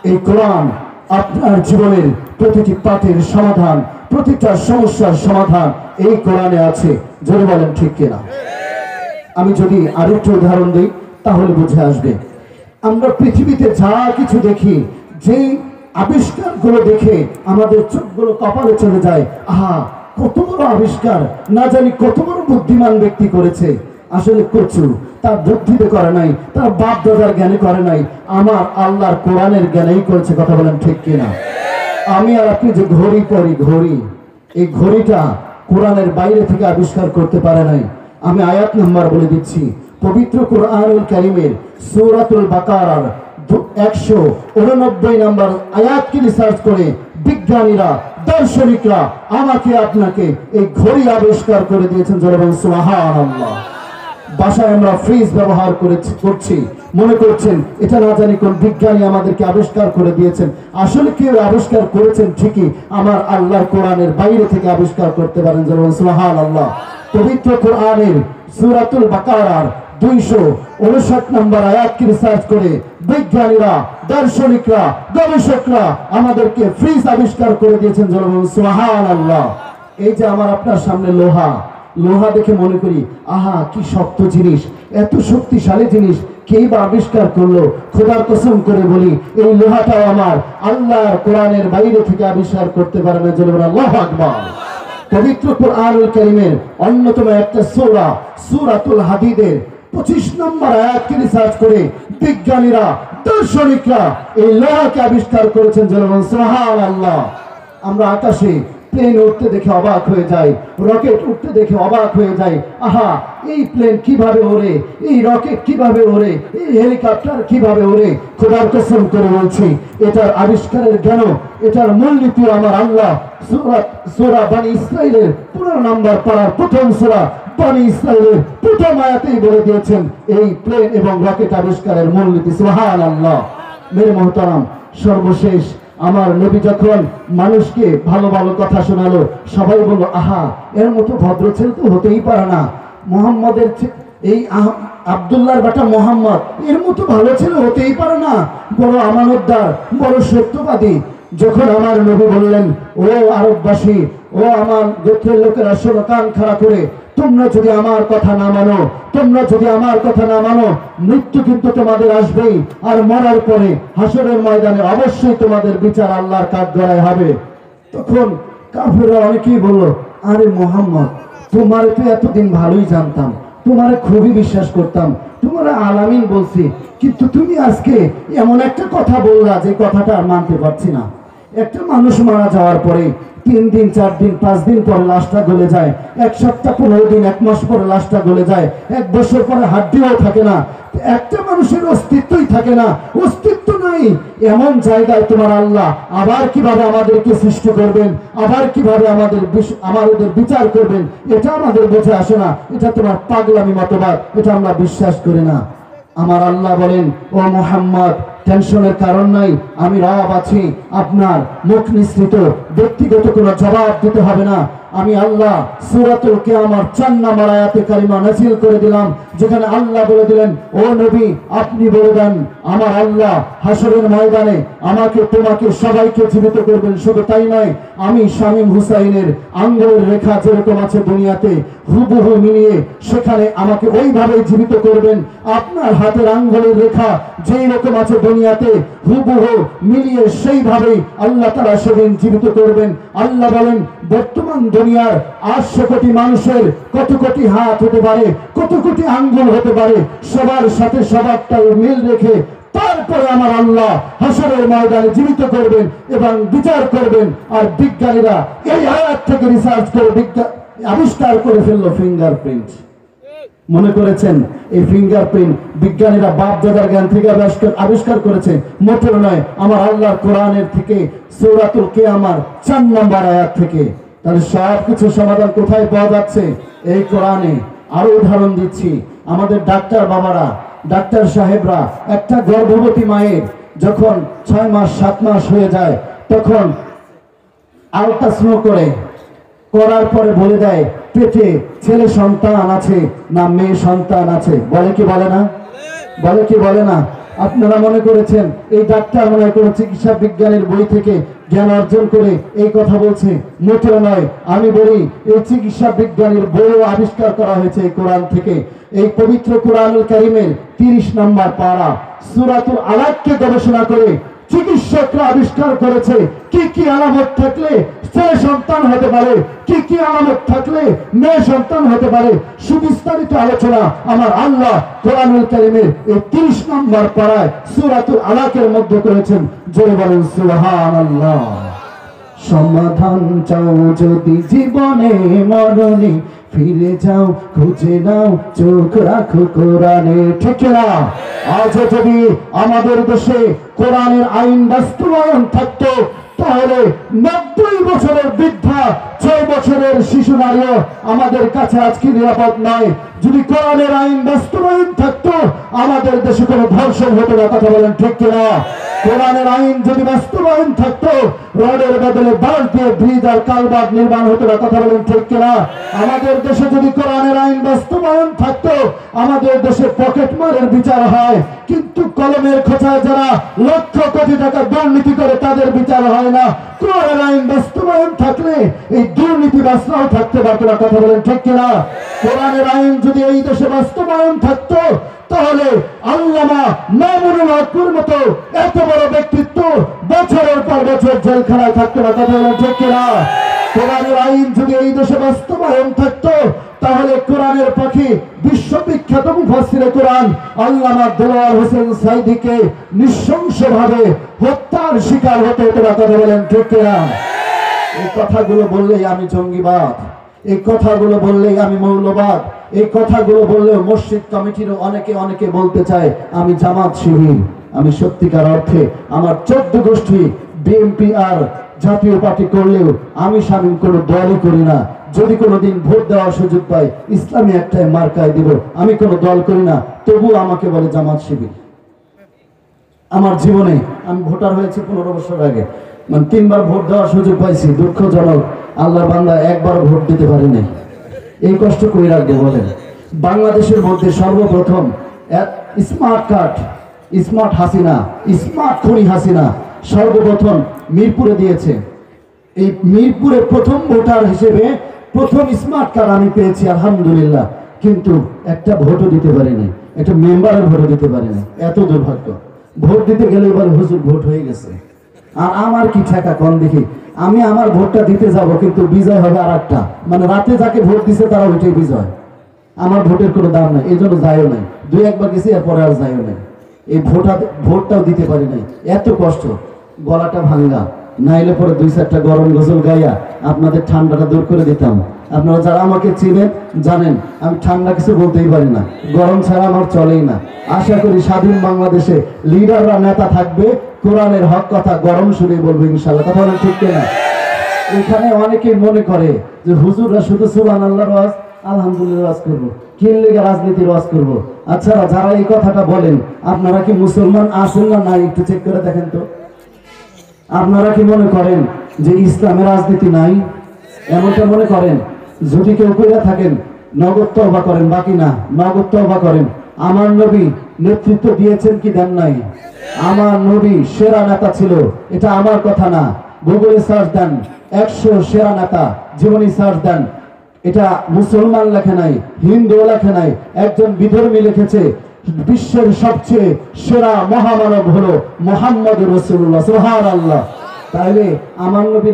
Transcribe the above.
এই কোরআন আপনার জীবনের প্রতিটি পাঠের সমাধান, প্রতিটা সমস্যার সমাধান এই কোরআনে আছে। জোরে বলেন ঠিক কিনা? আমি যদি আরেকটু উদাহরণ দিই তাহলে বুঝে আসবে। আমরা পৃথিবীতে যা কিছু দেখি, যেই আবিষ্কারগুলো দেখে আমাদের চোখগুলো কপালে চলে যায়, আহা কত বড় আবিষ্কার, না জানি কত বড় বুদ্ধিমান ব্যক্তি করেছে। আসলে কচু তার বুদ্ধিতে করে নাই, তার বাপ দাদার জ্ঞানে করে নাই, আমার আল্লাহর কোরআনের জ্ঞানেই করেছে। কথা বলেন ঠিক কিনা? আমি আর আপনি যে ঘড়ি পরি, ঘড়ি, এই ঘড়িটা কোরআনের বাইরে থেকে আবিষ্কার করতে পারে নাই। আমি আয়াত নাম্বার বলে দিচ্ছি, পবিত্র কোরআনুল কারীমের সূরাতুল বাকারার 189 নম্বর আয়াতকে রিসার্চ করে বিজ্ঞানীরা, দার্শনিকরা আমাকে আপনাকে এই ঘড়ি আবিষ্কার করে দিয়েছেন। জোরে বলুন সুবহানাল্লাহ। বাসায় আমরা ফ্রিজ ব্যবহার করছি, মনে করছেন এটা না জানি কোন বিজ্ঞানী আমাদেরকে আবিষ্কার করে দিয়েছেন। আসলে কেউ আবিষ্কার করেছেন ঠিকই, আমার আল্লাহর কোরআনের বাইরে থেকে আবিষ্কার করতে পারেন। যেমন সুবহানাল্লাহ। পবিত্র কোরআনের সূরাতুল বাকারার 259 নম্বর আয়াতকে রিসার্চ করে বিজ্ঞানীরা, দার্শনিকরা, গবেষকরা আমাদেরকে ফ্রিজ আবিষ্কার করে দিয়েছেন। যেমন সুবহানাল্লাহ। এই যে আমার আপনার সামনে লোহা, লোহা দেখে মনে করি আহা কি শক্ত জিনিস, এত শক্তিশালী জিনিস কে বা আবিষ্কার করলো? খোদার কসম করে বলি এই লোহাটাও আমার আল্লাহর কোরআনের বাইরে থেকে আবিষ্কার করতে পারে না। জোরে বলুন আল্লাহু আকবার। পবিত্র কোরআনুল কারীমের অন্যতম একটা সূরা সূরাতুল হাদীদের 25 নম্বর আয়াতকে রিসার্চ করে বিজ্ঞানীরা, দার্শনিকরা এই লোহাকে আবিষ্কার করেছেন। জোরে বলুন সুবহানাল্লাহ। আমরা আকাশে প্লেন উঠতে দেখে অবাক হয়ে যাই, রকেট উঠতে দেখে অবাক হয়ে যাই, আহা এই প্লেন কিভাবে ওড়ে, এই রকেট কিভাবে ওড়ে, এই হেলিকপ্টার কিভাবে ওড়ে। খোদার কসম করে বলছি এটার আবিষ্কারের জ্ঞান, এটার মূলনীতি আমার আল্লাহ সূরা বনী ইসরাঈলের 15 নম্বর পারার প্রথম সূরা বনী ইসরাঈলের প্রথম আয়াতেই বলে দিয়েছেন এই প্লেন এবং রকেট আবিষ্কারের মূলনীতি। সুবহানাল্লাহ। মেরে মোহতারাম, সর্বশেষ আমার নবী যখন মানুষকে ভালো ভালো কথা শোনালো, সবাই বলল আহা এর মতো ভদ্র ছেলে তো হতেই পারে না, মোহাম্মদের এই আব্দুল্লাহর বেটা মোহাম্মদ এর মতো ভালো ছেলে হতেই পারে না, বড় আমানতদার, বড় সত্যবাদী। যখন আমার নবী বললেন ও আরববাসী, ও আমার গোত্রের লোকেরা, শোনো কান খাড়া করে, তোমরা যদি আমার কথা না মানো, তোমরা যদি আমার কথা না মানো, মৃত্যু কিন্তু তোমাদের আসবেই, আর মরার পরে হাসরের ময়দানে অবশ্যই তোমাদের বিচার আল্লাহর কাঠগড়ায় হবে। তখন কাফেররা অনেকেই বলল আরে মোহাম্মদ তোমার তো এতদিন ভালোই জানতাম, তোমারে খুবই বিশ্বাস করতাম, তোমার আলামিন বলছি, কিন্তু তুমি আজকে এমন একটা কথা বললা যে কথাটা আর মানতে পারছি না। একটা মানুষ মারা যাওয়ার পরে 3 দিন 4 দিন 5 দিন পরে লাশটা গলে যায়, 1 সপ্তাহ 15 দিন 1 মাস পরে লাশটা গলে যায়, 1 বছর পরে হাড্ডিও থাকে না, একটা মানুষের অস্তিত্বই থাকে না, অস্তিত্ব নাই। এমন জায়গায় তোমার আল্লাহ আবার কিভাবে আমাদেরকে সৃষ্টি করবেন, আবার কিভাবে আমাদের বিচার করবেন, এটা আমাদের বুঝে আসে না। এটা তোমার পাগলামি মতবাদ, এটা আমরা বিশ্বাস করি না। আমার আল্লাহ বলেন ও মুহাম্মদ টেনশনের কারণ নাই, আমি রব আছি, আপনার মুখ নিঃসৃত ব্যক্তিগত কোনো জবাব দিতে হবে না। আমি আল্লাহ সূরাতুল কিয়ামার 4 নম্বর আয়াতে কারিমা নাযিল করে দিলাম, যেখানে আল্লাহ বলে দিলেন ও নবী আপনি বলে দেন আমার আল্লাহ হাসরের ময়দানে আমাকে তোমাকে সবাইকে জীবিত করবেন। শুধু তাই নয়, আমি শামীম হুসাইনের আঙ্গুলের রেখা যেরকম আছে দুনিয়াতে হুবহু মিলিয়ে সেখানে আমাকে ওইভাবেই জীবিত করবেন। আপনার হাতের আঙ্গুলের রেখা যেই রকম আছে দুনিয়াতে হুবহু মিলিয়ে সেইভাবেই আল্লাহ তাআলা সেদিন জীবিত করবেন। আল্লাহ বলেন বর্তমান দুনিয়ার 800 কোটি মানুষের কত কোটি হাত হতে পারে, কত কোটি আঙ্গুল হতে পারে, সবার সাথে সবারটাই মিল রেখে তারপরে আমার আল্লাহ হাসরের ময়দানে জীবিত করবেন এবং বিচার করবেন। আর বিজ্ঞানীরা এই আয়াত থেকে রিসার্চ করে আবিষ্কার করে ফেললো ফিঙ্গারপ্রিন্ট। মনে করেছেন এই ফিঙ্গারপ্রিন্ট বিজ্ঞানীরা বাপ দাদার জ্ঞান থেকে আবিষ্কার করেছে? মোটেও নয়, আমার আল্লাহর কোরআনের থেকে সূরাতুল কিয়ামার 4 নম্বর আয়াত থেকে। তাহলে সব কিছু সমাধান কোথায় পাওয়া যাচ্ছে? এই কোরআনে। আরো উদাহরণ দিচ্ছি, আমাদের ডাক্তার বাবারা, ডাক্তার সাহেবরা একটা গর্ভবতী মায়ের যখন 6 মাস 7 মাস হয়ে যায় তখন আল্ট্রাসাউন্ড করার পরে বলে দেয় পেটে ছেলে সন্তান আছে না মেয়ে সন্তান আছে। বলে কি বলে না? বলে কি বলে না? আপনারা মনে করেছেন এই ডাক্তার মনে করে চিকিৎসা বিজ্ঞানের বই থেকে জ্ঞান অর্জন করে এই কথা বলছে, মোটেও নয়। আমি বলি এই চিকিৎসা বিজ্ঞানের বইও আবিষ্কার করা হয়েছে এই কোরআন থেকে। এই পবিত্র কোরআনুল কারীমের 30 নম্বর পারা সূরাতুল আলাককে গবেষণা করে চিকিৎসকরা আবিষ্কার করেছে কি কি আলামত থাকলে ছেলে সন্তান হতে পারে, কি কি আলামত থাকলে মেয়ে সন্তান হতে পারে। সুবিস্তারিত আলোচনা আমার আল্লাহ কোরআনুল কারীমের এই 30 নম্বর পারায় সূরাতুল আলাকের মধ্যে করেছেন। জোরে বলেন সুবহানাল্লাহ। সমাধান চাও যদি জীবনে মরণে, ফিরে যাও খুঁজে নাও চোখ রাখো কোরআনে। ঠিক না? আজ যদি আমাদের দেশে কোরআনের আইন বাস্তবায়ন থাকতো তাহলে 90 বছরের বৃদ্ধা 6 বছরের শিশু নারীও আমাদের কাছে আজকে নিরাপদ নয়। যদি কোরআনের আইন বাস্তবায়ন থাকতো আমাদের দেশে কোনো ধর্ষণ হতো না। কথা বলেন ঠিক কিনা? কোরআনের আইন যদি বাস্তবায়ন থাকতো রোডের বদলে বাঁশ দিয়ে ব্রিজ আর কালভার্ট নির্মাণ হতো না। কথা বলেন ঠিক কিনা? আমাদের দেশে যদি কোরআনের আইন বাস্তবায়ন থাকতো আমাদের দেশে পকেট মারের বিচার হয়, কিন্তু কলমের খোঁচায় যারা লক্ষ কোটি টাকা দুর্নীতি করে তাদের বিচার হয় না। কোরআনের আইন বাস্তবায়ন থাকলে এই দুর্নীতিবাজরাও থাকতে পারতো না। কথা বলেন ঠিক কিনা? কোরআনের আইন যদি এই দেশে বাস্তবায়ন থাকতো তাহলে আল্লামা মামুনুল হকের মতো এত বড় ব্যক্তিত্ব বছরের পর বছর জেলখানায় থাকতো না। কথা বলেন ঠিক কিনা? কোরআনের আইন যদি এই দেশে বাস্তবায়ন থাকতো তাহলে কোরআনের পাখি বিশ্ববিখ্যাত মুফাসসিরে কোরআন আল্লামা দেলোয়ার হোসেন সাইদিকে নৃশংসভাবে হত্যার শিকার হতে হতো না। কথা বলেন ঠিক কিনা? এই কথাগুলো বললেই আমি জঙ্গিবাদ, এই কথাগুলো বললেই আমি মৌলবাদ, এই কথাগুলো বললেও মসজিদ কমিটিরও অনেকে বলতে চায় আমি জামাত শিবির। আমি সত্যিকার অর্থে আমার 14 গোষ্ঠী বিএনপি আর জাতীয় পার্টি করলেও আমি শামিল কোনো দলই করি না। যদি কোনোদিন ভোট দেওয়ার সুযোগ পাই ইসলামী একটাই মার্কায় দিব। আমি কোনো দল করি না, তবু আমাকে বলে জামাত শিবির। আমার জীবনে আমি ভোটার হয়েছি 15 বছর আগে, মানে 3 বার ভোট দেওয়ার সুযোগ পাইছি। দুঃখজনক আল্লাহর বান্দা একবার ভোট দিতে পারি নাই। এই কষ্ট কই রাখবো বলেন? বাংলাদেশের মধ্যে সর্বপ্রথম smart card, smart Hasina, smart খনি হাসিনা সর্বপ্রথম মিরপুরে দিয়েছে। এই মিরপুরে প্রথম ভোটার হিসেবে প্রথম স্মার্ট কার্ড আমি পেয়েছি আলহামদুলিল্লাহ, কিন্তু একটা ভোটও দিতে পারি নাই, একটা মেম্বারের ভোটও দিতে পারি নাই। এত দুর্ভাগ্য। ভোট দিতে গেলে এবার হুজুর ভোট হয়ে গেছে। আর আমার কি ঠেকা কোন দেখি, আমি আমার ভোটটা দিতে যাব কিন্তু বিজয় হবে আর একটা, মানে রাতে যাকে ভোট দিছে তারা ওইটাই বিজয়। আমার ভোটের কোনো দাম নাই, এই জন্য যাইও নাই। 2-1 গেছি এরপরে আর যাইও নাই। এই ভোটটাও দিতে পারি নাই। এত কষ্ট, গলাটা ভাঙ্গা, নাইলে পরে 2-4টা গরম গজল গাইয়া আপনাদের ঠান্ডাটা দূর করে দিতাম। আপনারা যারা আমাকে চিনেন জানেন আমি ঠান্ডা কিছু বলতেই পারি না, গরম ছাড়া আমার চলেই না। আশা করি স্বাধীন বাংলাদেশে লিডাররা নেতা থাকবে, কোরআনের হক কথা গরম সুরেই বলবো ইনশাআল্লাহ। কথা বলেন ঠিক কিনা? এখানে অনেকেই মনে করে যে হুজুররা শুধু সুবহানাল্লাহর ওয়াজ আলহামদুলিল্লাহ ওয়াজ করবো, কি লেগে রাজনীতির ওয়াজ করবো। আচ্ছা, যারা এই কথাটা বলেন আপনারা কি মুসলমান আছেন না নাই একটু চেক করে দেখেন তো। আপনারা কি মনে করেন যে ইসলামে রাজনীতি নাই? এমনটা মনে করেন? যদি কেউ কইরা থাকেন নগদ তওবা করেন, বাকি না নগদ তওবা করেন। আমার নবী নেতৃত্ব দিয়েছেন কি দেন নাই? আমার নবী সেরা নেতা ছিল, এটা আমার কথা না। গুগলে সার্চ দেন 100 সেরা নেতা, জীবনী সার্চ দেন। এটা মুসলমান লেখে নাই, হিন্দু লেখে নাই, একজন বিধর্মী লিখেছে। বিশ্বের সবচেয়ে সেরা মহামানব হলো মুহাম্মদ রাসূলুল্লাহ। সুবহানাল্লাহ। তাইলে আমার নবী